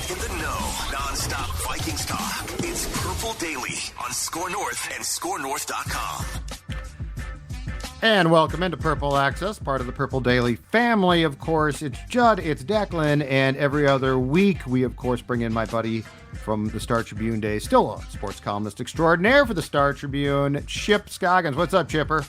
In the know, non-stop Vikings talk. It's Purple Daily on Score North and ScoreNorth.com. And welcome into Purple Access, part of the Purple Daily family. Of course, it's Judd, it's Declan, and every other week we, of course, bring in my buddy from the Star Tribune days, still a sports columnist extraordinaire for the Star Tribune, Chip Scoggins. What's up, Chipper?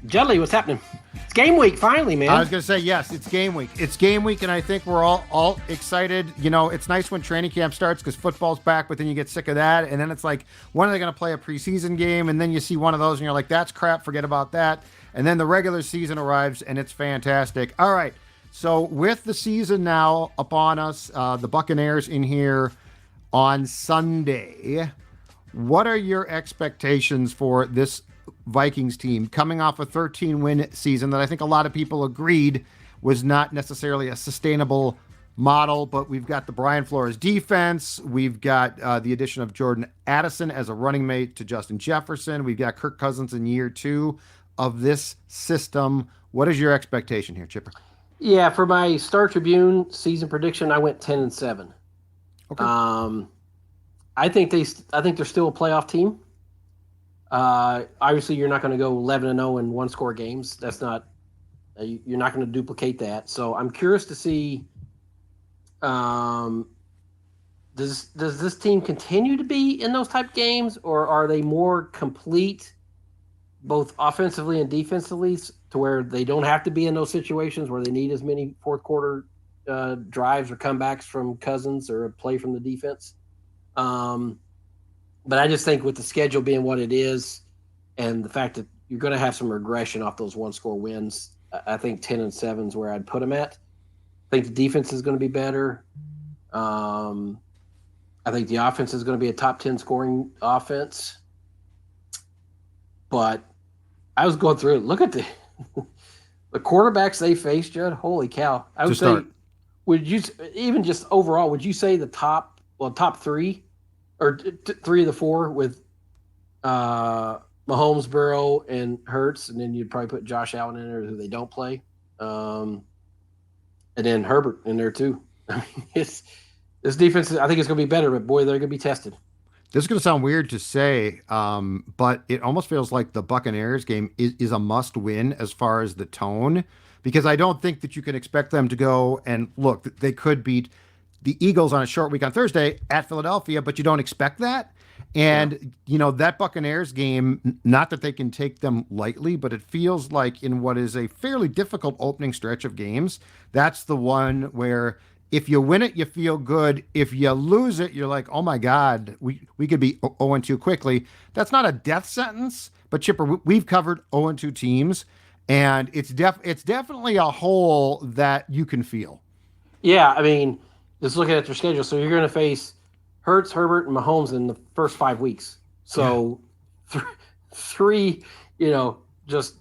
Judley, what's happening? It's game week, finally, man. I was going to say, yes, it's game week. It's game week, and I think we're all excited. You know, it's nice when training camp starts because football's back, but then you get sick of that, and then it's like, when are they going to play a preseason game? And then you see one of those, and you're like, that's crap, forget about that. And then the regular season arrives, and it's fantastic. All right, so with the season now upon us, the Bucaneers in here on Sunday, what are your expectations for this Vikings team coming off a 13-win season that I think a lot of people agreed was not necessarily a sustainable model, but we've got the Brian Flores defense. We've got the addition of Jordan Addison as a running mate to Justin Jefferson. We've got Kirk Cousins in year 2 of this system. What is your expectation here, Chipper? Yeah, for my Star Tribune season prediction, I went 10-7. Okay. I think they're still a playoff team. Obviously, you're not going to go 11-0 in one-score games. That's not you're not going to duplicate that. So I'm curious to see does this team continue to be in those type games, or are they more complete both offensively and defensively to where they don't have to be in those situations where they need as many fourth quarter drives or comebacks from Cousins or a play from the defense? But I just think with the schedule being what it is and the fact that you're going to have some regression off those one-score wins, I think 10-7 is where I'd put them at. I think the defense is going to be better. I think the offense is going to be a top 10 scoring offense. But I was going through it. Look at the quarterbacks they faced, Judd. Holy cow. I would say, would you, even just overall, would you say the top 3 or 3 of the 4 with Mahomes, Burrow, and Hurts, and then you'd probably put Josh Allen in there who they don't play, and then Herbert in there too. I mean, this defense, I think it's going to be better, but boy, they're going to be tested. This is going to sound weird to say, but it almost feels like the Buccaneers game is a must-win as far as the tone, because I don't think that you can expect them to go and look. They could beat the Eagles on a short week on Thursday at Philadelphia, but you don't expect that. And, you know, that Buccaneers game, not that they can take them lightly, but it feels like in what is a fairly difficult opening stretch of games, that's the one where if you win it, you feel good. If you lose it, you're like, oh my God, we could be 0-2 quickly. That's not a death sentence, but Chipper, we've covered 0-2 teams, and it's definitely a hole that you can feel. Yeah, I mean, just looking at their schedule, so you're going to face Hurts, Herbert, and Mahomes in the first 5 weeks. So three, just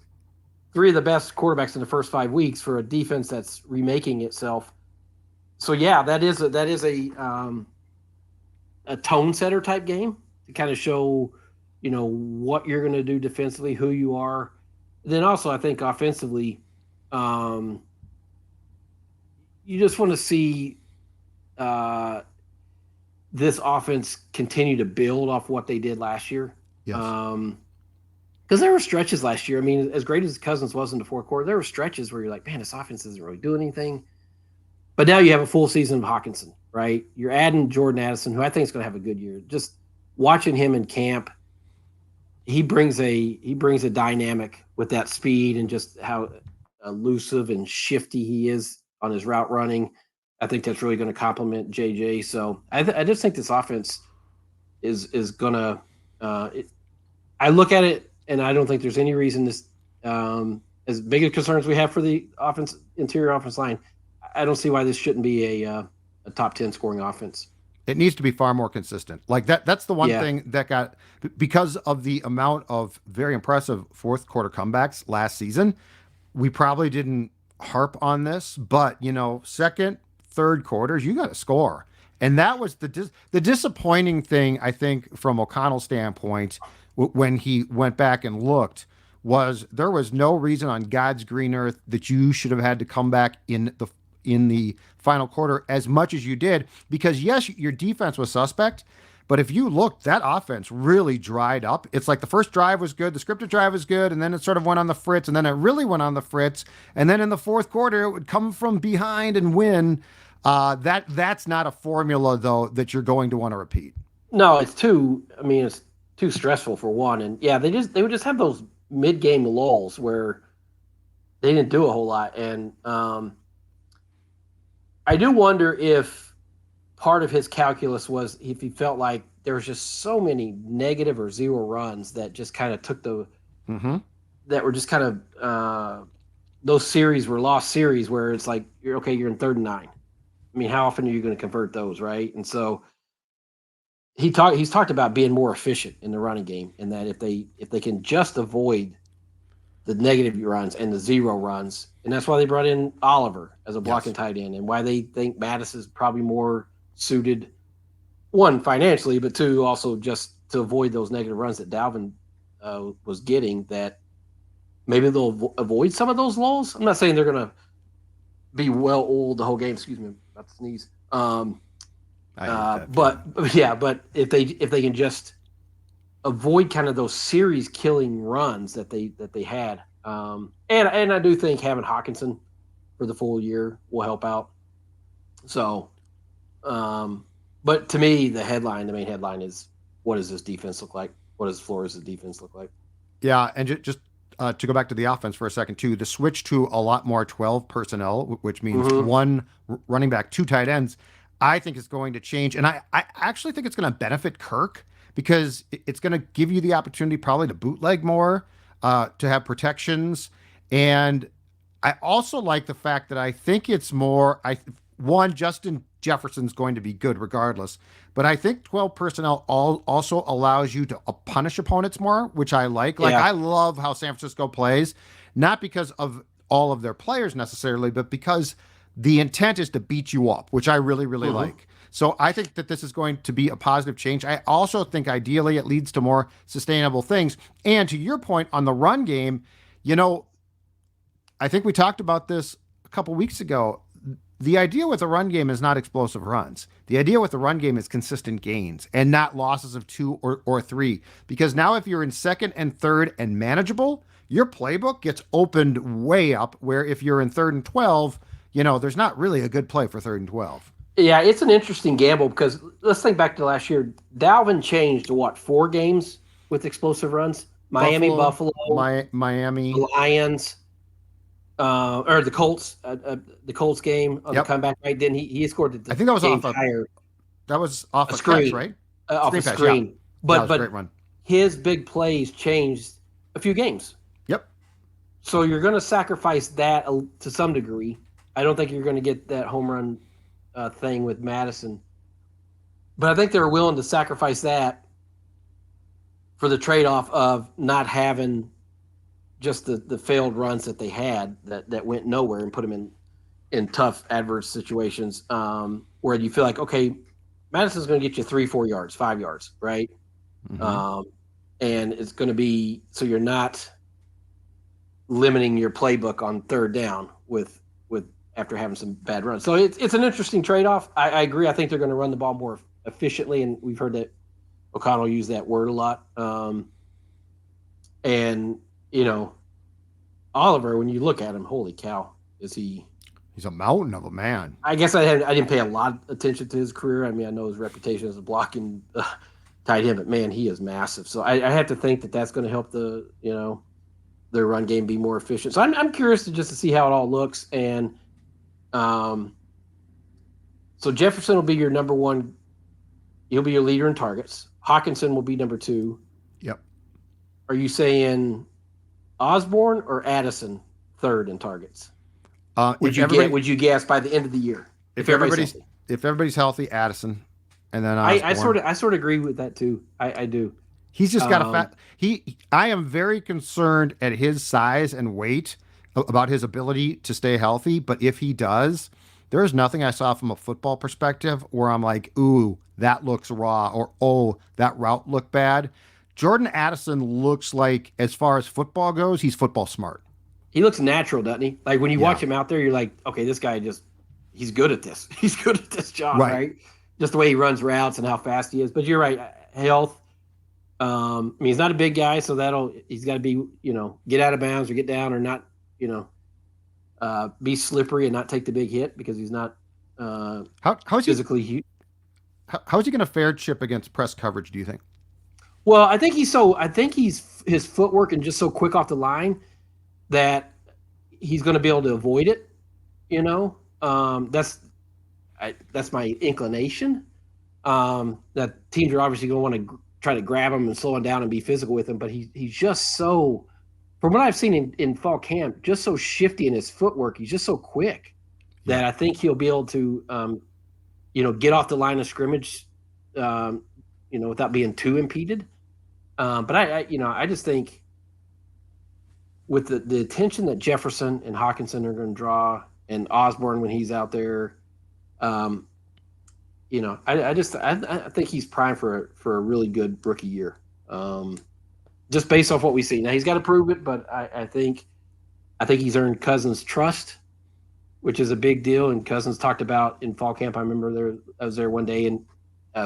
3 of the best quarterbacks in the first 5 weeks for a defense that's remaking itself. So yeah, that is a tone setter type game to kind of show, what you're going to do defensively, who you are. Then also, I think offensively, you just want to see this offense continue to build off what they did last year. Yes. Because there were stretches last year. I mean, as great as Cousins was in the fourth quarter, there were stretches where you're like, man, this offense isn't really doing anything. But now you have a full season of Hawkinson, right? You're adding Jordan Addison, who I think is going to have a good year. Just watching him in camp, he brings a dynamic with that speed and just how elusive and shifty he is on his route running. I think that's really going to complement JJ. So I just think this offense is going to I look at it and I don't think there's any reason this as big of concerns we have for the interior offense line. I don't see why this shouldn't be a top 10 scoring offense. It needs to be far more consistent. Like that's the one thing that got, because of the amount of very impressive fourth quarter comebacks last season, we probably didn't harp on this, but second, third quarters, you got to score. And that was the disappointing thing, I think, from O'Connell's standpoint, when he went back and looked, was there was no reason on God's green earth that you should have had to come back in in the final quarter as much as you did, because yes, your defense was suspect, but if you look, that offense really dried up. It's like the first drive was good, the scripted drive was good, and then it sort of went on the fritz, and then it really went on the fritz, and then in the fourth quarter, it would come from behind and win. That's not a formula, though, that you're going to want to repeat. No, it's too stressful for one. And yeah, they would just have those mid-game lulls where they didn't do a whole lot. And I do wonder if part of his calculus was if he felt like there was just so many negative or zero runs that just kind of took that were just kind of those series were lost series where it's like, you're in 3rd and 9. I mean, how often are you going to convert those, right? And so he's talked about being more efficient in the running game, and that if they can just avoid the negative runs and the zero runs, and that's why they brought in Oliver as a blocking tight end, and why they think Mattis is probably more suited, one, financially, but two, also just to avoid those negative runs that Dalvin was getting, that maybe they'll avoid some of those lulls. I'm not saying they're going to be well-oiled the whole game. Excuse me, I'm about to sneeze. But if they can just avoid kind of those series killing runs that they had, and I do think having Hawkinson for the full year will help out. So, but to me, the main headline is, what does this defense look like? What does Flores' defense look like? Yeah, and just to go back to the offense for a second too, the switch to a lot more 12 personnel, which means one running back, 2 tight ends, I think is going to change. And I actually think it's going to benefit Kirk, because it's going to give you the opportunity probably to bootleg more, to have protections. And I also like the fact that I think it's more, Justin Jefferson's going to be good regardless, but I think 12 personnel also allows you to punish opponents more, which I like. Like, I love how San Francisco plays, not because of all of their players necessarily, but because the intent is to beat you up, which I really, really like. So I think that this is going to be a positive change. I also think ideally it leads to more sustainable things. And to your point on the run game, I think we talked about this a couple weeks ago. The idea with the run game is not explosive runs. The idea with the run game is consistent gains and not losses of 2 or 3. Because now if you're in 2nd and 3rd and manageable, your playbook gets opened way up, where if you're in 3rd and 12, there's not really a good play for 3rd and 12. Yeah, it's an interesting gamble, because let's think back to last year. Dalvin changed 4 games with explosive runs? Buffalo, Miami, the Lions, or the Colts. The Colts game on the comeback, right? Then he scored. I think that was off a screen, catch, right? Off a screen. Yeah. But great run. His big plays changed a few games. Yep. So you're going to sacrifice that to some degree. I don't think you're going to get that home run thing with Madison, but I think they're willing to sacrifice that for the trade-off of not having just the failed runs that they had that went nowhere, and put them in tough adverse situations, where you feel like, okay, Madison's going to get you 3-4 yards, 5 yards, right? And it's going to be, so you're not limiting your playbook on 3rd down with after having some bad runs. So it's an interesting trade-off. I agree. I think they're going to run the ball more efficiently, and we've heard that O'Connell use that word a lot. And, Oliver, when you look at him, holy cow, he's a mountain of a man. I guess I didn't pay a lot of attention to his career. I mean, I know his reputation as a blocking tight end, but man, he is massive. So I have to think that that's going to help their run game be more efficient. So I'm curious to see how it all looks. And so Jefferson will be your number 1. He'll be your leader in targets. Hawkinson will be number 2. Yep. Are you saying Osborne or Addison 3rd in targets? Would you guess by the end of the year? If everybody's healthy, Addison, and then Osborne. I sort of agree with that too. I do. He's just got a fat. I am very concerned at his size and weight about his ability to stay healthy. But if he does, there is nothing I saw from a football perspective where I'm like, ooh, that looks raw, or oh, that route looked bad. Jordan Addison looks like, as far as football goes, he's football smart. He looks natural, doesn't he? Like when you watch him out there, you're like, okay, this guy just he's good at this. He's good at this job, right? Just the way he runs routes and how fast he is. But you're right, health. I mean, he's not a big guy, so he's got to be, get out of bounds or get down or not, be slippery and not take the big hit because he's not how's physically huge. How's he going to fare, Chip, against press coverage, do you think? Well, I think his footwork and just so quick off the line that he's going to be able to avoid it. That's my inclination. That teams are obviously going to want to try to grab him and slow him down and be physical with him, but he's just so, from what I've seen in fall camp, just so shifty in his footwork. He's just so quick that I think he'll be able to, get off the line of scrimmage, without being too impeded. But I just think with the attention that Jefferson and Hockenson are going to draw, and Osborne when he's out there, I think he's primed for a really good rookie year. Just based off what we see. Now he's got to prove it, but I think he's earned Cousins' trust, which is a big deal. And Cousins talked about in fall camp. I remember I was there one day, and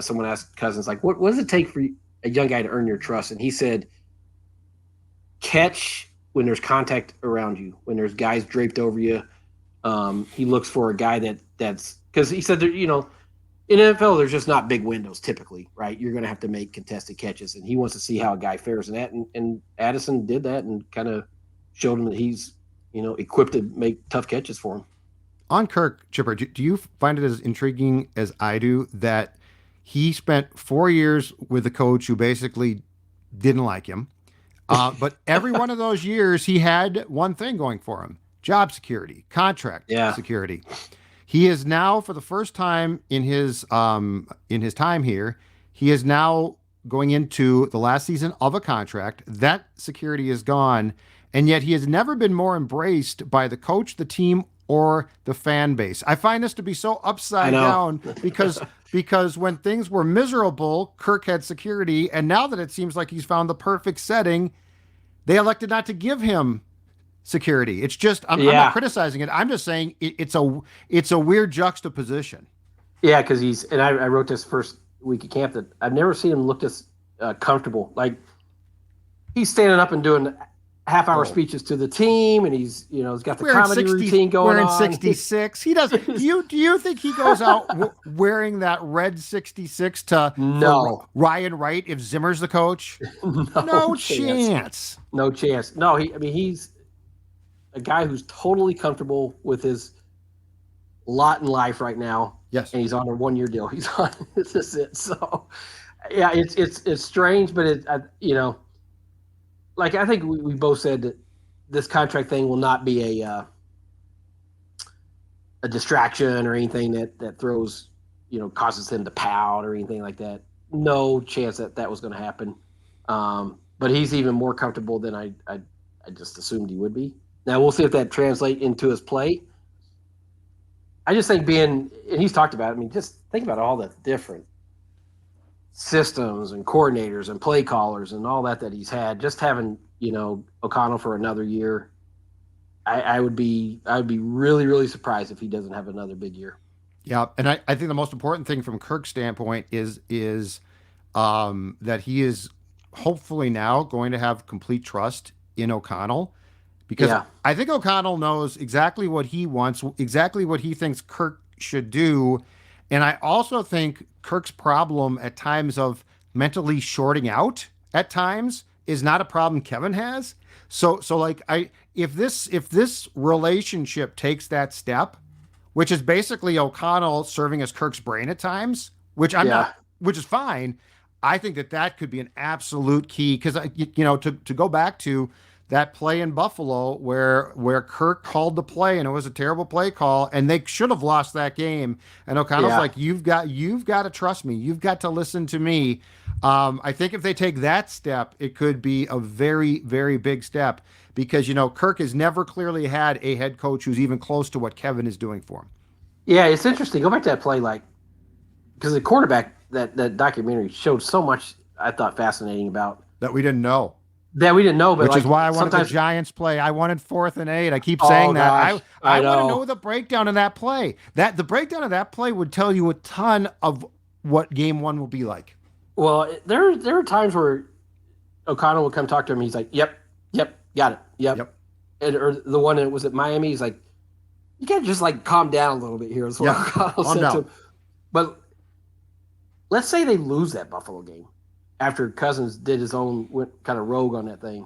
someone asked Cousins, like, what does it take for a young guy to earn your trust? And he said, catch when there's contact around you, when there's guys draped over you. He looks for a guy that's because he said that, in NFL, there's just not big windows typically, right? You're going to have to make contested catches, and he wants to see how a guy fares in that. And Addison did that and kind of showed him that he's, equipped to make tough catches for him. On Kirk, Chipper, do you find it as intriguing as I do that he spent 4 years with a coach who basically didn't like him, but every one of those years he had one thing going for him: job security, contract security. He is now, for the first time in his time here, he is now going into the last season of a contract. That security is gone, and yet he has never been more embraced by the coach, the team, or the fan base. I find this to be so upside down because when things were miserable, Kirk had security, and now that it seems like he's found the perfect setting, they elected not to give him security. It's just I'm not criticizing it. I'm just saying it's a weird juxtaposition. Yeah, because I wrote this first week of camp that I've never seen him look this comfortable. Like he's standing up and doing half-hour speeches to the team, and he's got the comedy routine going on. Wearing 66. He does. Do you think he goes out wearing that red 66 to Ryan Wright if Zimmer's the coach? No chance. No chance. No, he's a guy who's totally comfortable with his lot in life right now. Yes. And he's on a 1-year deal. He's on, this is it. So yeah, it's strange, but like I think we both said that this contract thing will not be a distraction or anything that throws, causes him to pout or anything like that. No chance that was going to happen. But he's even more comfortable than I just assumed he would be. Now we'll see if that translates into his play. I just think and he's talked about it. I mean, just think about all the different systems and coordinators and play callers and all that he's had. Just having, O'Connell for another year, I would be really, really surprised if he doesn't have another big year. Yeah, and I think the most important thing from Kirk's standpoint is that he is hopefully now going to have complete trust in O'Connell. Because I think O'Connell knows exactly what he wants, exactly what he thinks Kirk should do. And I also think Kirk's problem at times of mentally shorting out at times is not a problem Kevin has. So like if this relationship takes that step, which is basically O'Connell serving as Kirk's brain at times, which which is fine. I think that could be an absolute key because to go back to that play in Buffalo where Kirk called the play and it was a terrible play call and they should have lost that game. And O'Connell's like, you've got to trust me. You've got to listen to me. I think if they take that step, it could be a very, very big step because, Kirk has never clearly had a head coach who's even close to what Kevin is doing for him. Yeah, it's interesting. Go back to that play, because the quarterback, that documentary showed so much I thought fascinating about. That we didn't know. that we didn't know, but which like is why I wanted the sometimes. Giants play. I wanted 4th and 8. I keep Oh saying that. gosh, I I want to know. know the breakdown of that play. That the breakdown of that play would tell you a ton of what game 1 will be like. Well, there are times where O'Connell would come talk to him. He's like, "Yep, got it, yep." And, or the one that was at Miami, he's like, "You gotta just like calm down a little bit here." Is what O'Connell said to him. But let's say they lose that Buffalo game after Cousins did his own went kind of rogue on that thing.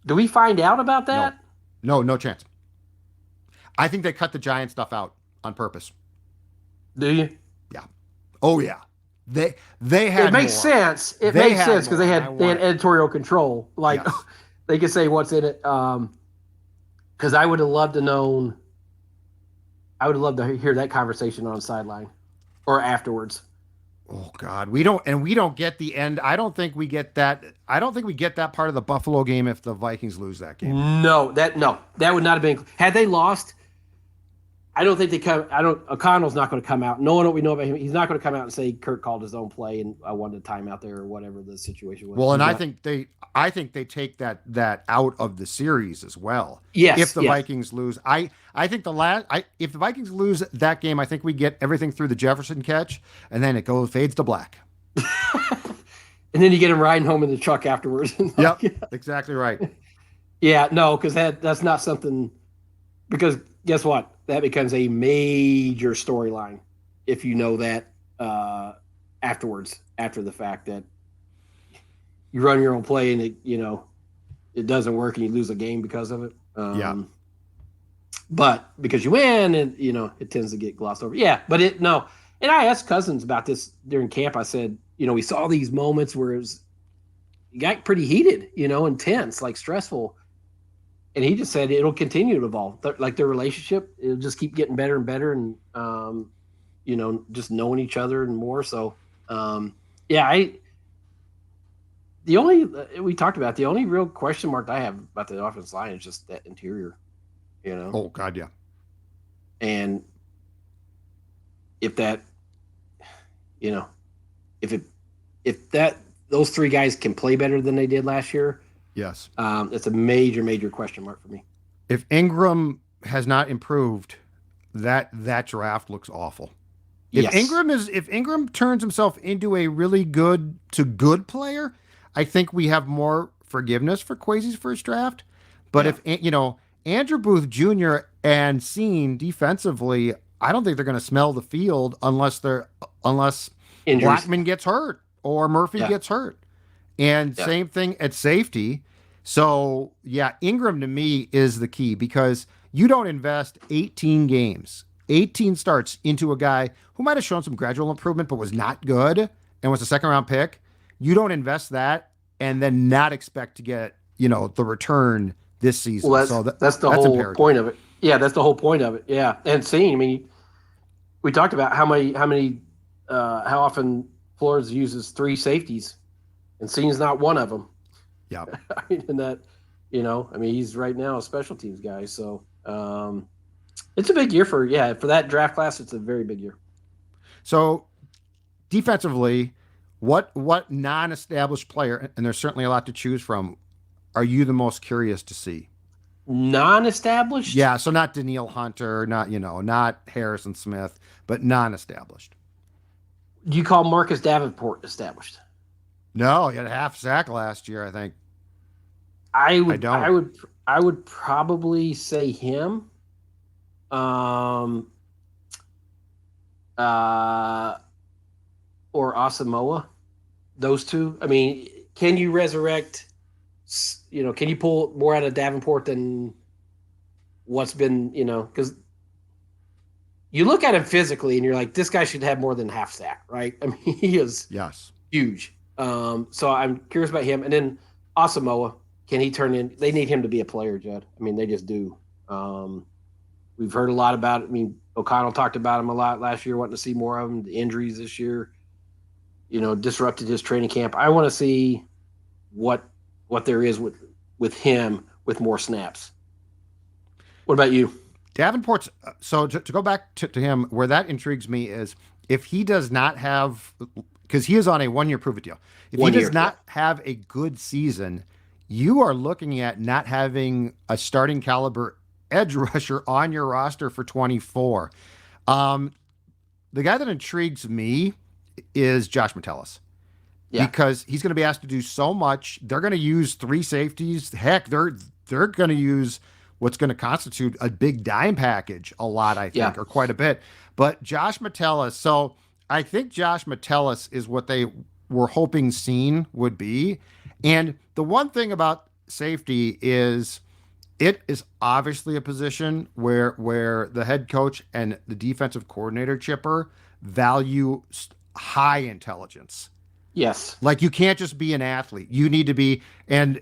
Do we find out about that? No chance. I think they cut the Giant stuff out on purpose. Do you? Yeah. Oh yeah. They had. It makes sense. It makes sense because they had editorial control. Like they could say what's in it. Because I would have loved to know. I would have loved to hear that conversation on the sideline or afterwards. Oh God, we don't get the end. I don't think we get that. I don't think we get that part of the Buffalo game if the Vikings lose that game. No, that would not have been. Had they lost, I don't think they come. O'Connell's not going to come out. Knowing what we know about him, he's not going to come out and say Kirk called his own play and I wanted a timeout there or whatever the situation was. Well, and I think they take that out of the series as well. Yes. If the Vikings lose, I think if the Vikings lose that game, I think we get everything through the Jefferson catch, and then it fades to black. And then you get him riding home in the truck afterwards. Yep, exactly right. Yeah, no, because that's not something. Because guess what? That becomes a major storyline if you know that afterwards, after the fact that you run your own play and it doesn't work and you lose a game because of it. But because you win and it tends to get glossed over. Yeah, but and I asked Cousins about this during camp. I said, we saw these moments where it got pretty heated, intense, like stressful. And he just said it'll continue to evolve. Like their relationship, it'll just keep getting better and better, and just knowing each other and more. So, we talked about the only real question mark I have about the offensive line is just that interior. Oh God, yeah. And if that, if those three guys can play better than they did last year. Yes. It's a major question mark for me. If Ingram has not improved, that draft looks awful. If Ingram turns himself into a really good to good player, I think we have more forgiveness for Kwesi's first draft. But if Andrew Booth Jr. and Scene defensively, I don't think they're going to smell the field unless Injuries. Blackman gets hurt or Murphy gets hurt. And same thing at safety. So, Ingram to me is the key because you don't invest 18 games, 18 starts into a guy who might have shown some gradual improvement but was not good and was a second-round pick. You don't invest that and then not expect to get, the return this season. Well, that's the whole imperative. Point of it. Yeah, that's the whole point of it. Yeah, and we talked about how often Flores uses 3 safeties. And Scene's not one of them. Yeah. He's right now a special teams guy. So it's a big year for that draft class. It's a very big year. So defensively, what non-established player, and there's certainly a lot to choose from, are you the most curious to see? Non-established? Yeah. So not Danielle Hunter, not Harrison Smith, but non-established. Do you call Marcus Davenport established? No, he had a half sack last year, I think. I would probably say him. Or Asamoah. Those two. I mean, can you resurrect? Can you pull more out of Davenport than what's been? Because you look at him physically and you're like, this guy should have more than half sack, right? I mean, he is huge. So I'm curious about him. And then Asamoah, can he turn in? They need him to be a player, Judd. I mean, they just do. We've heard a lot about it. I mean, O'Connell talked about him a lot last year, wanting to see more of him. The injuries this year, disrupted his training camp. I want to see what there is with him with more snaps. What about you? Davenport's so to go back to him, where that intrigues me is if he does not have, because he is on a 1-year prove-it deal. If he does not have a good season, you are looking at not having a starting caliber edge rusher on your roster for 24. Um, the guy that intrigues me is Josh Metellus Yeah. because he's going to be asked to do so much. They're going to use 3 safeties. Heck, they're going to use what's going to constitute a big dime package a lot, I think, or quite a bit. But Josh Metellus, so I think Josh Metellus is what they were hoping Scene would be. And the one thing about safety is it is obviously a position where the head coach and the defensive coordinator, Chipper, value high intelligence. Yes. Like you can't just be an athlete. You need to be, and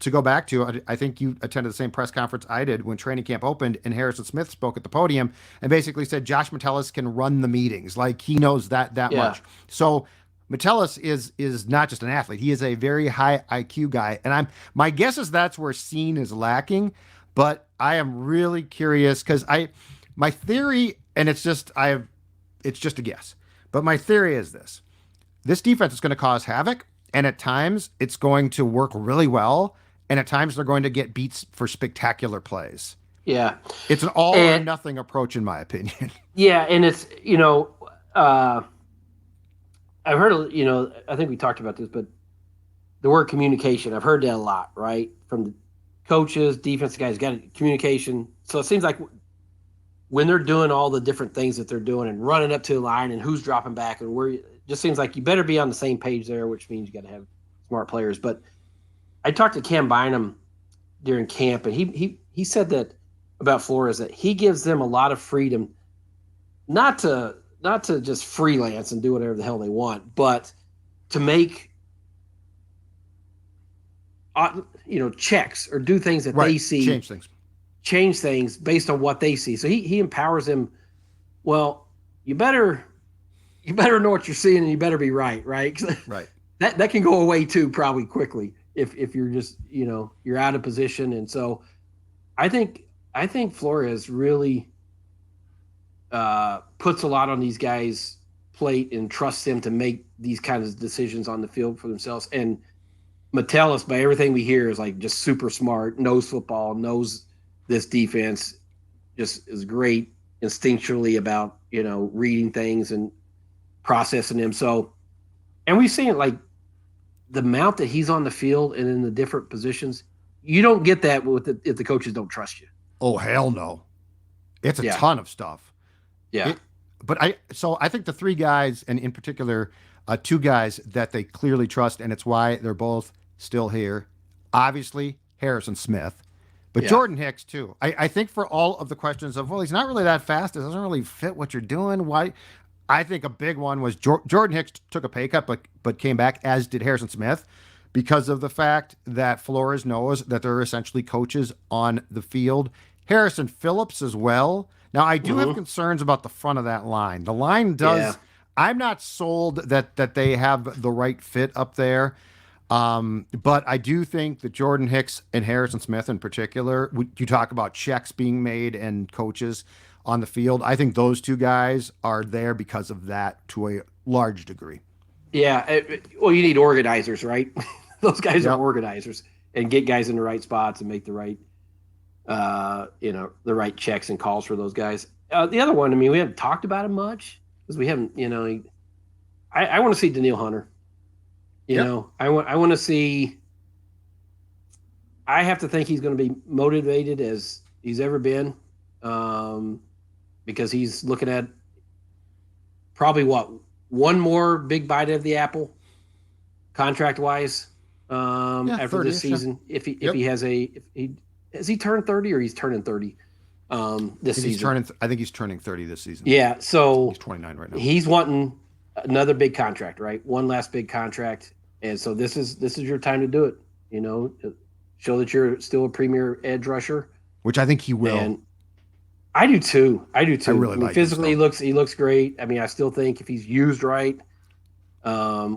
to go back to, I think you attended the same press conference I did when training camp opened, and Harrison Smith spoke at the podium and basically said Josh Metellus can run the meetings. Like he knows that much. So Metellus is not just an athlete. He is a very high IQ guy. And my guess is that's where Scene is lacking, but I am really curious because my theory, and it's just a guess, but my theory is this. This defense is going to cause havoc, and at times it's going to work really well, and at times they're going to get beats for spectacular plays. Yeah. It's an all or nothing approach, in my opinion. Yeah, and it's, I've heard, I think we talked about this, but the word communication, I've heard that a lot, right? From the coaches, defensive guys, got communication. So it seems like when they're doing all the different things that they're doing and running up to the line and who's dropping back and where, just seems like you better be on the same page there, which means you got to have smart players. But I talked to Cam Bynum during camp, and he said that about Flores, that he gives them a lot of freedom, not to just freelance and do whatever the hell they want, but to make checks or do things that they see, change things based on what they see. So he empowers them. Well, you better know what you're seeing, and you better be right. Right. That can go away too, probably quickly if you're just, you're out of position. And so I think Flores really puts a lot on these guys' plate and trusts them to make these kinds of decisions on the field for themselves. And Metellus, by everything we hear, is like just super smart, knows football, knows this defense, just is great instinctually about, reading things and processing them. So, and we've seen it, like the amount that he's on the field and in the different positions, you don't get that if the coaches don't trust you. Oh, hell no. It's a ton of stuff. Yeah. I think the 3 guys, and in particular, 2 guys that they clearly trust, and it's why they're both still here. Obviously, Harrison Smith, but Jordan Hicks too. I think for all of the questions of, well, he's not really that fast. It doesn't really fit what you're doing. Why? I think a big one was Jordan Hicks took a pay cut, but came back, as did Harrison Smith, because of the fact that Flores knows that they're essentially coaches on the field. Harrison Phillips as well. Now, I do have concerns about the front of that line. The line does. Yeah. I'm not sold that they have the right fit up there. But I do think that Jordan Hicks and Harrison Smith in particular, you talk about checks being made and coaches on the field. I think those 2 guys are there because of that to a large degree. Yeah. Well, you need organizers, right? Those guys are organizers, and get guys in the right spots and make the right, the right checks and calls for those guys. The other one, we haven't talked about him much because we haven't, I want to see Daniil Hunter. I want to see. I have to think he's going to be motivated as he's ever been, because he's looking at probably one more big bite of the apple, contract wise, after this season. Yeah. Has he turned 30 or he's turning 30 this season? I think he's turning 30 this season. Yeah, so he's 29 right now. He's wanting another big contract, right? One last big contract. And so this is your time to do it, show that you're still a premier edge rusher, which I think he will. And I do too. I really like physically he looks great. I still think if he's used right,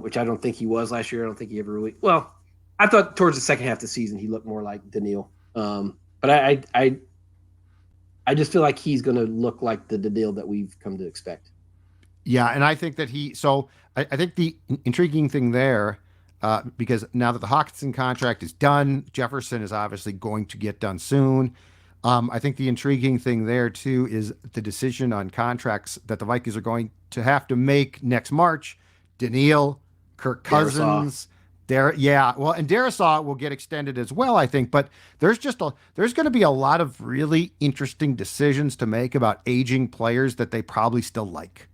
which I don't think he was last year. I don't think he ever really. Well, I thought towards the second half of the season he looked more like Daniil. But I just feel like he's going to look like the Daniil that we've come to expect. Yeah, and I think that I think the intriguing thing there, because now that the Hawkinson contract is done, Jefferson is obviously going to get done soon. I think the intriguing thing there, too, is the decision on contracts that the Vikings are going to have to make next March. Daniil, Kirk Cousins, and Darisaw will get extended as well, I think. But there's going to be a lot of really interesting decisions to make about aging players that they probably still like.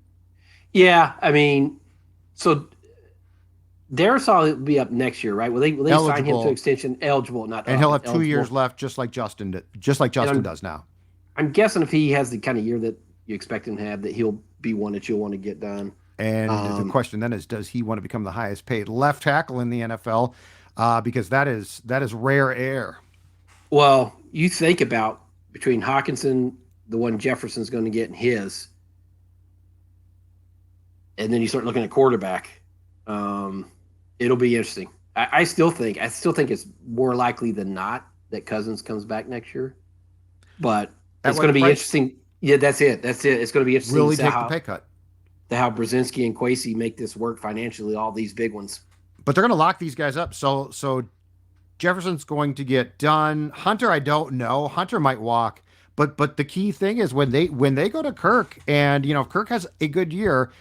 Yeah, I mean, so Darisaw will be up next year, right? Will they sign him to extension? Eligible, not and he'll have eligible. 2 years left, just like Justin does now. I'm guessing if he has the kind of year that you expect him to have, that he'll be one that you'll want to get done. And the question then is, does he want to become the highest paid left tackle in the NFL? Because that is rare air. Well, you think about between Hawkinson, the one Jefferson's going to get, and his, and then you start looking at quarterback. It'll be interesting. I still think it's more likely than not that Cousins comes back next year, but it's going to be interesting. Yeah, that's it. It's going to be interesting. Will he take the pay cut? How Brzezinski and Kwesi make this work financially, all these big ones. But they're going to lock these guys up. So Jefferson's going to get done. Hunter, I don't know. Hunter might walk. But the key thing is when they go to Kirk, and if Kirk has a good year,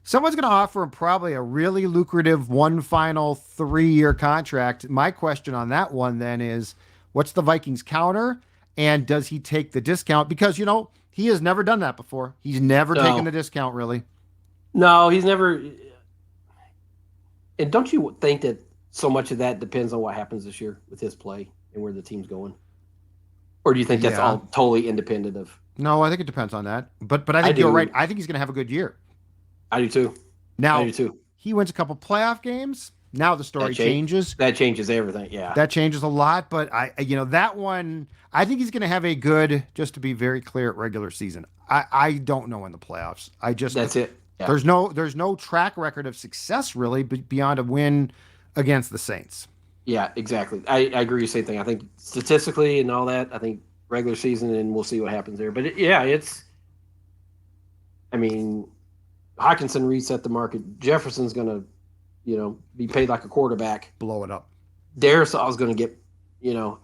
someone's going to offer him probably a really lucrative one final 3-year contract. My question on that one then is, what's the Vikings counter? And does he take the discount? Because, he has never done that before. He's never taken the discount, really. No, he's never. And don't you think that so much of that depends on what happens this year with his play and where the team's going? Or do you think that's all totally independent of? No, I think it depends on that. But I think you're right. I think he's going to have a good year. I do too. Now, he wins a couple playoff games. Now the story changes. That changes everything. Yeah. That changes a lot. But that one, I think he's going to have a good, just to be very clear, regular season. I don't know in the playoffs. That's it. Yeah. There's no track record of success really beyond a win against the Saints. Yeah, exactly. I agree with the same thing. I think statistically and all that, I think regular season, and we'll see what happens there. But Hawkinson reset the market. Jefferson's going to, be paid like a quarterback. Blow it up. Darisaw's going to get,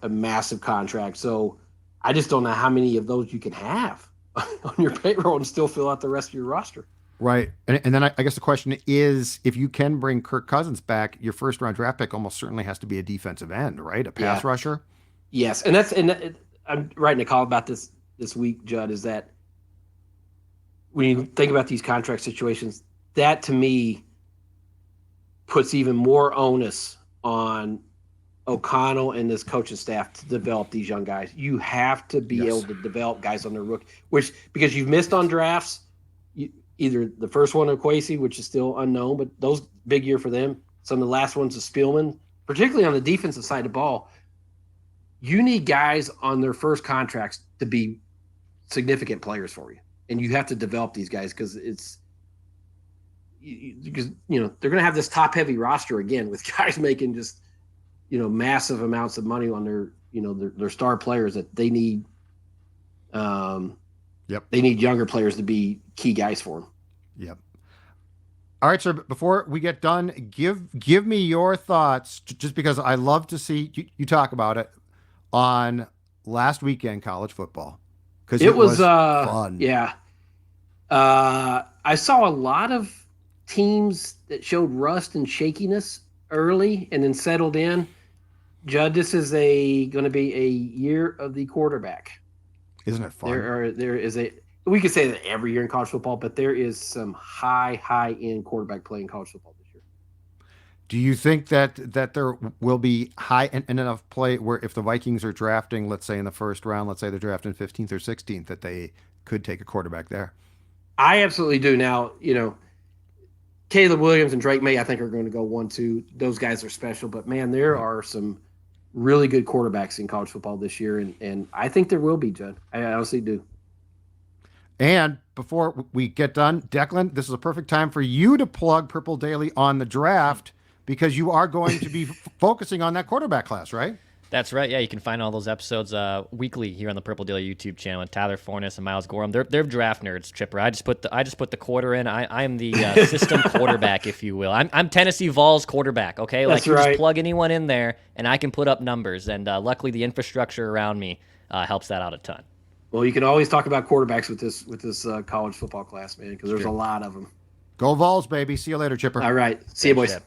a massive contract. So I just don't know how many of those you can have on your payroll and still fill out the rest of your roster. Right. And then I guess the question is, if you can bring Kirk Cousins back, your first round draft pick almost certainly has to be a defensive end, right? A pass rusher. Yes. And I'm writing a call about this week, Judd, is that when you think about these contract situations, that to me puts even more onus on O'Connell and this coaching staff to develop these young guys. You have to be able to develop guys on their rookie, because you've missed on drafts. Either the first one of Kwesi, which is still unknown, but those big year for them. Some of the last ones of Spielman, particularly on the defensive side of the ball. You need guys on their first contracts to be significant players for you, and you have to develop these guys because they're going to have this top heavy roster again with guys making just massive amounts of money on their their star players that they need. They need younger players to be key guys for them. Yep. All right, sir. Before we get done, give me your thoughts, just because I love to see you talk about it, on last weekend college football, because it was fun. Yeah. I saw a lot of teams that showed rust and shakiness early and then settled in. Judd, this is going to be a year of the quarterback. Isn't it fun? We could say that every year in college football, but there is some high end quarterback play in college football this year. Do you think that there will be high and enough play where if the Vikings are drafting, let's say in the first round, let's say they're drafting 15th or 16th, that they could take a quarterback there? I absolutely do. Now, Caleb Williams and Drake May, I think, are going to go 1-2. Those guys are special, but man, there are some really good quarterbacks in college football this year, and I think there will be, Judd. I honestly do. And before we get done, Declan, this is a perfect time for you to plug Purple Daily on the draft, because you are going to be focusing on that quarterback class, right? That's right. Yeah, you can find all those episodes weekly here on the Purple Daily YouTube channel with Tyler Fornes and Miles Gorham. They're draft nerds, Chipper. I just put the quarter in. I'm the system quarterback, if you will. I'm Tennessee Vols quarterback. Okay, That's you right. just plug anyone in there, and I can put up numbers. And luckily, the infrastructure around me helps that out a ton. Well, you can always talk about quarterbacks with this college football class, man, because there's a lot of them. Go Vols, baby. See you later, Chipper. All right. See you, boys. Chip.